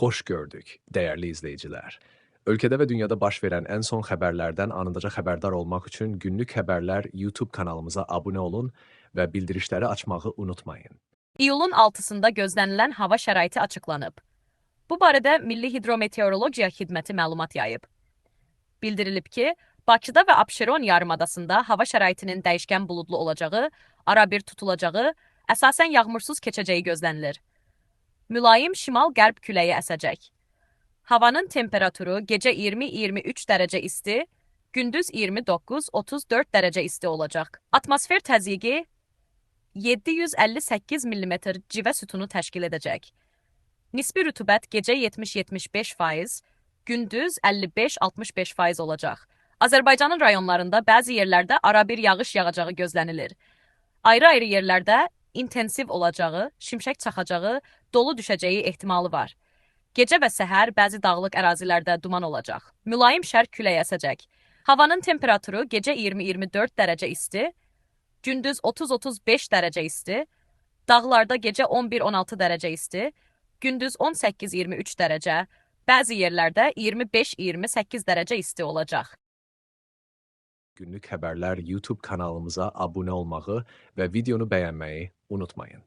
Hoş gördük, değerli izleyiciler. Ülkede ve dünyada baş verən ən son xəbərlərdən anındaca xəbərdar olmaq üçün Günlük Xəbərlər YouTube kanalımıza abunə olun və bildirişləri açmağı unutmayın. İyulun 6-sında gözlənilən hava şəraiti açıqlanıb. Bu barədə Milli Hidrometeorologiya Xidməti məlumat yayıb. Bildirilib ki, Bakıda və Abşeron yarımadasında hava şəraitinin dəyişkən buludlu olacağı, arabir tutulacağı, əsasən yağmursuz keçəcəyi gözlənilir. Mülayim şimal-qərb küləyi əsəcək. Havanın temperaturu gecə 20-23 dərəcə isti, gündüz 29-34 dərəcə isti olacaq. Atmosfer təzyiqi 758 mm civə sütunu təşkil edəcək. Nisbi rütubət gecə 70-75%, gündüz 55-65% olacaq. Azərbaycanın rayonlarında bəzi yerlərdə arabir yağış yağacağı gözlənilir. Ayrı-ayrı yerlərdə intensiv olacağı, şimşək çaxacağı, dolu düşəcəyi ehtimalı var. Gecə və səhər bəzi dağlıq ərazilərdə duman olacaq. Mülayim şərq küləyi əsəcək. Havanın temperaturu gecə 20-24 dərəcə isti, gündüz 30-35 dərəcə isti, dağlarda gecə 11-16 dərəcə isti, gündüz 18-23 dərəcə, bəzi yerlərdə 25-28 dərəcə isti olacaq. Günlük Xəbərlər YouTube kanalımıza abunə olmağı və videonu bəyənməyi unutmayın.